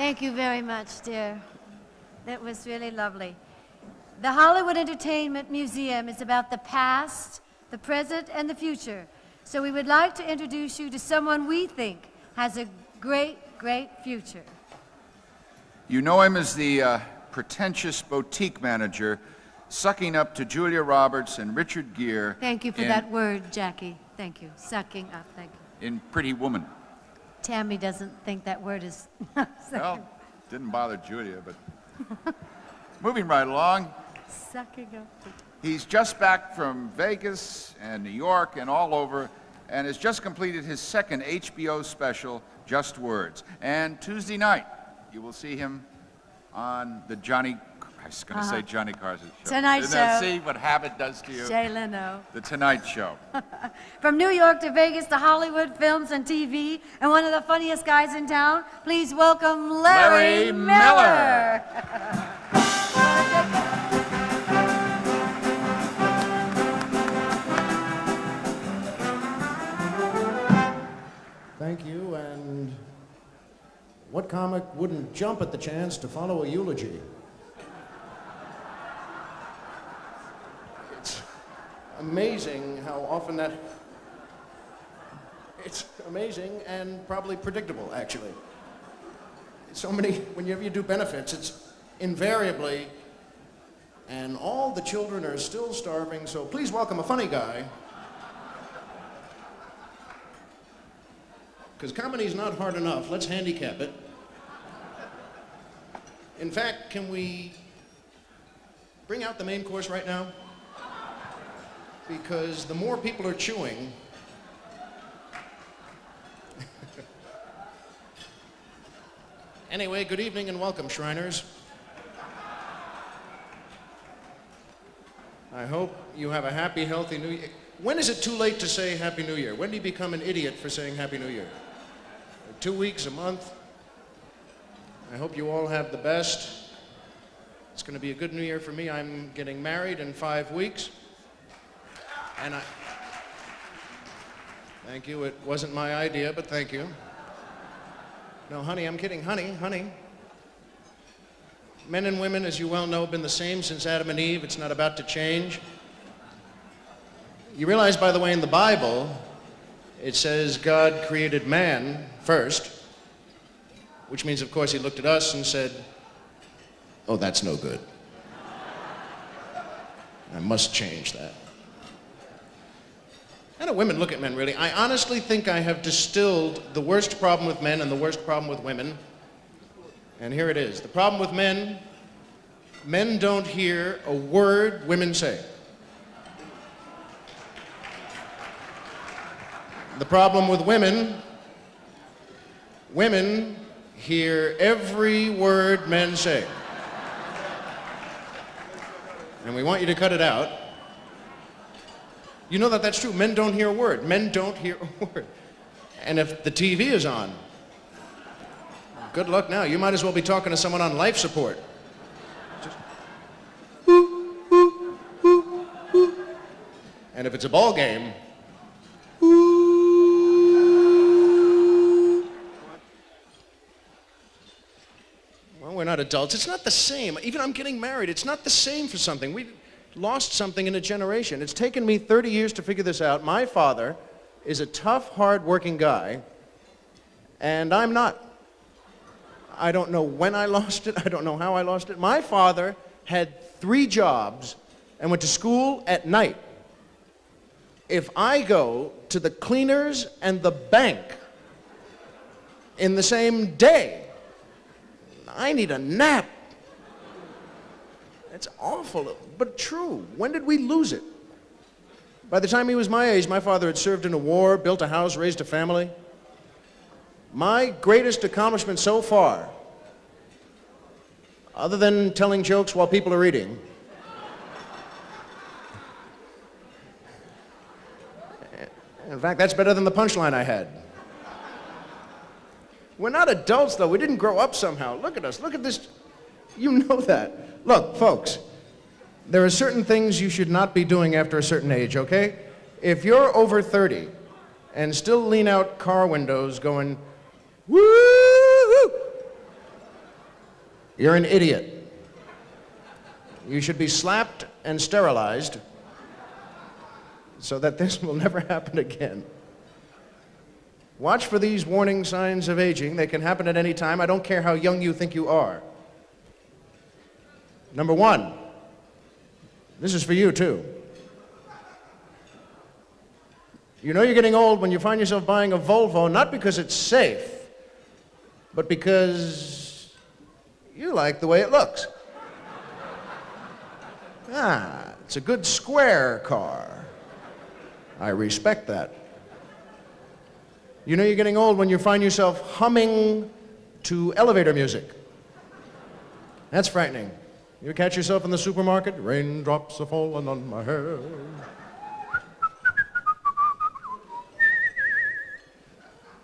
Thank you very much, dear. That was really lovely. The Hollywood Entertainment Museum is about the past, the present, and the future. So we would like to introduce you to someone we think has a great, great future. You know him as the pretentious boutique manager, sucking up to Julia Roberts and Richard Gere. Thank you for that word, Jackie. Thank you. Sucking up, thank you. In Pretty Woman. Tammy doesn't think that word is... Well, didn't bother Julia, but... Moving right along. Sucking up. He's just back from Vegas and New York and all over, and has just completed his second HBO special, Just Words. And Tuesday night, you will see him on the I was going to say Johnny Carson show. Tonight Show. See what habit does to you? Jay Leno. The Tonight Show. From New York to Vegas to Hollywood, films, and TV, and one of the funniest guys in town, please welcome Larry Miller. Thank you, and what comic wouldn't jump at the chance to follow a eulogy? It's amazing how often that... It's amazing and probably predictable, actually. So many, whenever you do benefits, it's invariably, and all the children are still starving, so please welcome a funny guy. Because comedy's not hard enough, let's handicap it. In fact, can we bring out the main course right now? Because the more people are chewing, anyway, good evening and welcome, Shriners. I hope you have a happy, healthy New Year. When is it too late to say Happy New Year? When do you become an idiot for saying Happy New Year? 2 weeks, a month? I hope you all have the best. It's going to be a good New Year for me. I'm getting married in 5 weeks. And thank you. It wasn't my idea, but thank you. No, honey, I'm kidding. Honey. Men and women, as you well know, have been the same since Adam and Eve. It's not about to change. You realize, by the way, in the Bible, it says God created man first, which means, of course, he looked at us and said, oh, that's no good. I must change that. How do women look at men, really? I honestly think I have distilled the worst problem with men and the worst problem with women. And here it is. The problem with men, men don't hear a word women say. The problem with women, women hear every word men say. And we want you to cut it out. You know that that's true. Men don't hear a word. Men don't hear a word. And if the TV is on, good luck now. You might as well be talking to someone on life support. Just, and if it's a ball game, well, we're not adults. It's not the same. Even I'm getting married. It's not the same for something. We lost something in a generation. It's taken me 30 years to figure this out. My father is a tough, hard-working guy, and I'm not. I don't know when I lost it. I don't know how I lost it. My father had 3 jobs and went to school at night. If I go to the cleaners and the bank in the same day, I need a nap. It's awful, but true. When did we lose it? By the time he was my age, my father had served in a war, built a house, raised a family. My greatest accomplishment so far, other than telling jokes while people are eating, in fact, that's better than the punchline I had. We're not adults, though. We didn't grow up somehow. Look at us. Look at this. You know that. Look, folks, there are certain things you should not be doing after a certain age, okay? If you're over 30 and still lean out car windows going, woo, You're an idiot. You should be slapped and sterilized so that this will never happen again. Watch for these warning signs of aging. They can happen at any time. I don't care how young you think you are. Number one, this is for you too. You know you're getting old when you find yourself buying a Volvo, not because it's safe, but because you like the way it looks. Ah, it's a good square car. I respect that. You know you're getting old when you find yourself humming to elevator music. That's frightening. You catch yourself in the supermarket, raindrops are falling on my head.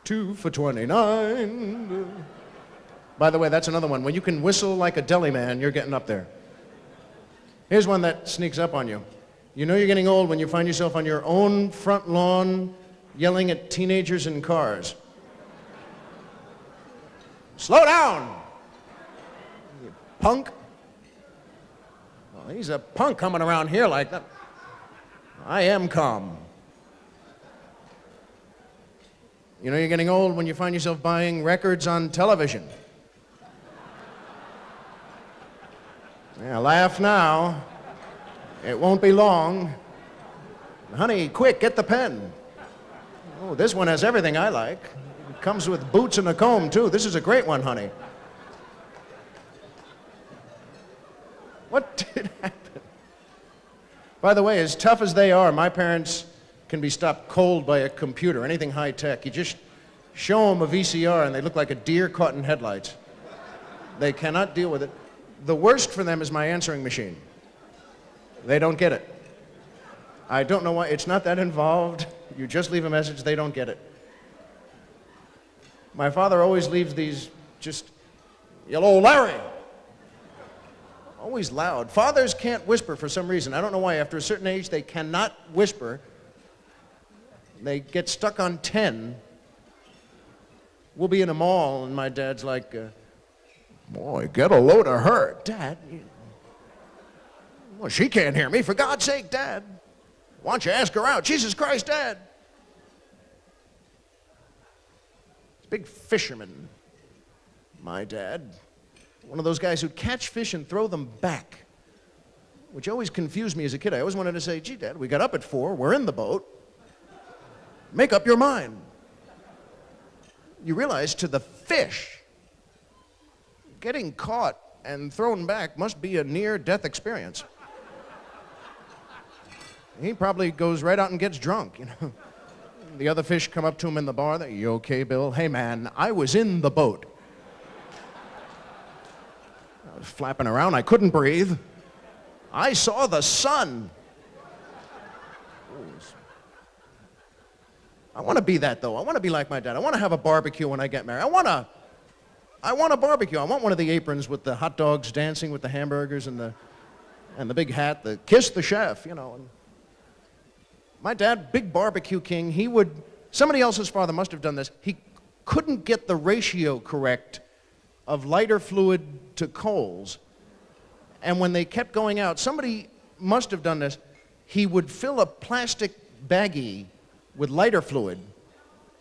Two for 29. By the way, that's another one. When you can whistle like a deli man, you're getting up there. Here's one that sneaks up on you. You know you're getting old when you find yourself on your own front lawn yelling at teenagers in cars. Slow down, you punk. Well, he's a punk coming around here like that. I am calm. You know you're getting old when you find yourself buying records on television. Yeah, laugh now. It won't be long. Honey, quick, get the pen. Oh, this one has everything I like. It comes with boots and a comb, too. This is a great one, honey. What did happen? By the way, as tough as they are, my parents can be stopped cold by a computer, anything high-tech. You just show them a VCR and they look like a deer caught in headlights. They cannot deal with it. The worst for them is my answering machine. They don't get it. I don't know why. It's not that involved. You just leave a message, they don't get it. My father always leaves these just, "Hello, Larry." Always loud. Fathers can't whisper for some reason. I don't know why. After a certain age, they cannot whisper. They get stuck on 10. We'll be in a mall, and my dad's like, "Boy, get a load of her." "Dad, well, she can't hear me. For God's sake, Dad. Why don't you ask her out?" "Jesus Christ, Dad." He's a big fisherman, my dad. One of those guys who'd catch fish and throw them back, which always confused me as a kid. I always wanted to say, "Gee, Dad, we got up at 4, we're in the boat. Make up your mind." You realize to the fish, getting caught and thrown back must be a near-death experience. He probably goes right out and gets drunk, you know. The other fish come up to him in the bar. "You okay, Bill?" "Hey, man, I was in the boat. I was flapping around. I couldn't breathe. I saw the sun." I want to be that, though. I want to be like my dad. I want to have a barbecue when I get married. I want a barbecue. I want one of the aprons with the hot dogs dancing with the hamburgers and the big hat, the kiss the chef, you know. And my dad, big barbecue king, somebody else's father must have done this. He couldn't get the ratio correct of lighter fluid to coals. And when they kept going out, somebody must have done this. He would fill a plastic baggie with lighter fluid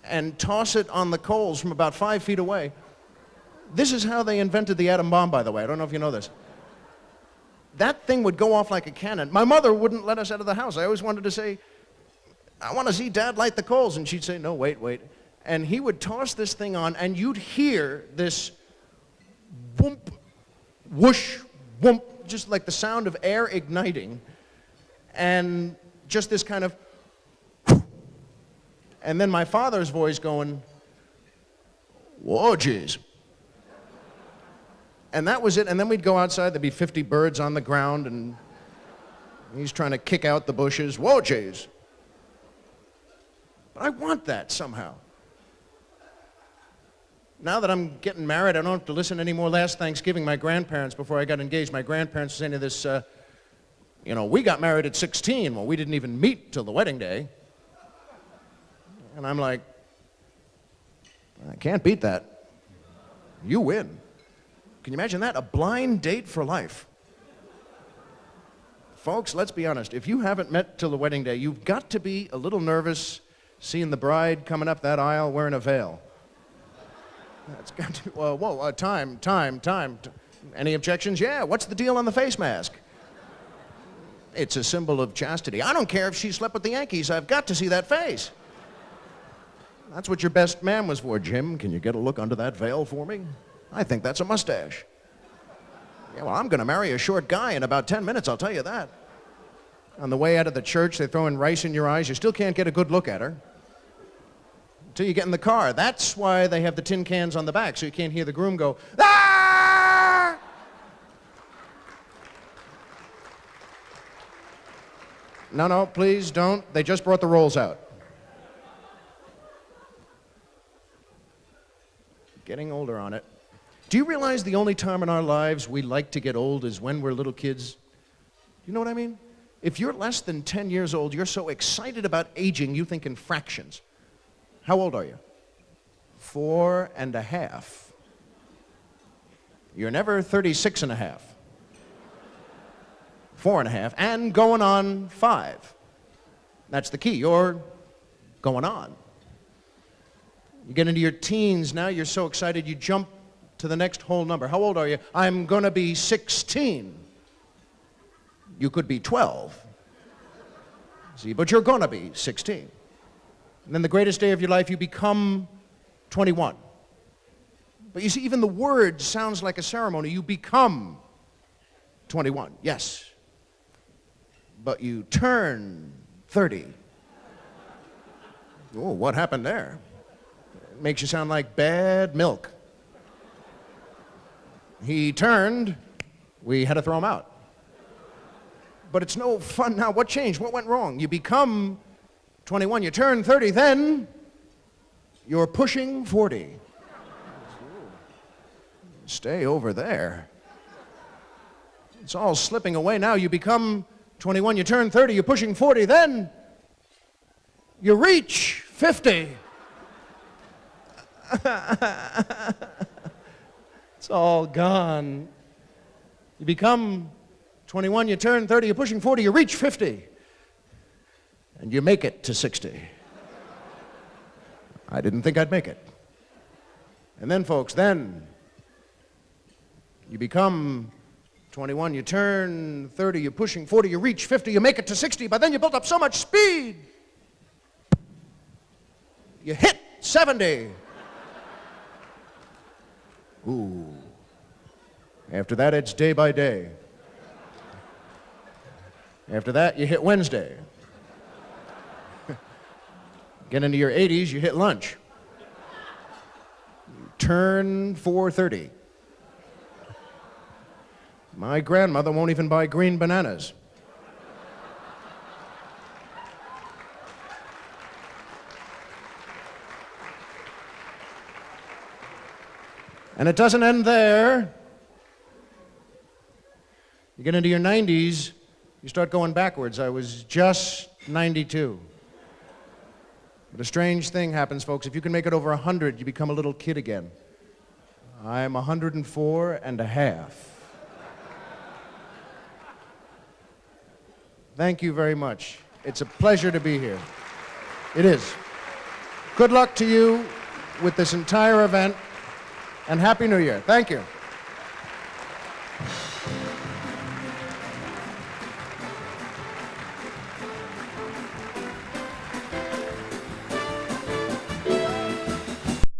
and toss it on the coals from about 5 feet away. This is how they invented the atom bomb, by the way. I don't know if you know this. That thing would go off like a cannon. My mother wouldn't let us out of the house. I always wanted to say, "I want to see Dad light the coals." And she'd say, "No, wait." And he would toss this thing on, and you'd hear this whoomp, whoosh, whoomp, just like the sound of air igniting, and just this kind of, and then my father's voice going, "Whoa, geez." And that was it. And then we'd go outside. There'd be 50 birds on the ground, and he's trying to kick out the bushes. "Whoa, geez." But I want that somehow. Now that I'm getting married, I don't have to listen anymore. Last Thanksgiving, my grandparents, before I got engaged, my grandparents were saying to this, "We got married at 16. Well, we didn't even meet till the wedding day." And I'm like, I can't beat that. You win. Can you imagine that? A blind date for life. Folks, let's be honest. If you haven't met till the wedding day, you've got to be a little nervous seeing the bride coming up that aisle wearing a veil. That's got to... time. Any objections? Yeah, what's the deal on the face mask? It's a symbol of chastity. I don't care if she slept with the Yankees. I've got to see that face. That's what your best man was for. Jim, can you get a look under that veil for me? I think that's a mustache. Yeah, well, I'm going to marry a short guy in about 10 minutes, I'll tell you that. On the way out of the church, they throw in rice in your eyes. You still can't get a good look at her until you get in the car. That's why they have the tin cans on the back, so you can't hear the groom go, "Ah!" No, please don't. They just brought the rolls out. Getting older on it. Do you realize the only time in our lives we like to get old is when we're little kids? You know what I mean? If you're less than 10 years old, you're so excited about aging, you think in fractions. How old are you? 4.5. You're never 36.5. 4.5, and going on 5. That's the key. You're going on. You get into your teens now, you're so excited you jump to the next whole number. How old are you? I'm going to be 16. You could be 12. See, but you're going to be 16. And then the greatest day of your life, you become 21. But you see, even the word sounds like a ceremony. You become 21, yes. But you turn 30. Oh, what happened there? It makes you sound like bad milk. He turned, we had to throw him out. But it's no fun now. What changed? What went wrong? You become 21, you turn 30, then you're pushing 40. Stay over there. It's all slipping away now. You become 21, you turn 30, you're pushing 40, then you reach 50. It's all gone. You become 21, you turn 30, you're pushing 40, you reach 50. And you make it to 60. I didn't think I'd make it. And then, folks, then you become 21, you turn 30, you're pushing 40, you reach 50, you make it to 60, but then you built up so much speed. You hit 70. Ooh. After that, it's day by day. After that, you hit Wednesday. Get into your 80s, you hit lunch. You turn 430. My grandmother won't even buy green bananas. And it doesn't end there. You get into your 90s, you start going backwards. I was just 92. But a strange thing happens, folks. If you can make it over 100, you become a little kid again. I'm 104.5. Thank you very much. It's a pleasure to be here. It is. Good luck to you with this entire event, and Happy New Year. Thank you.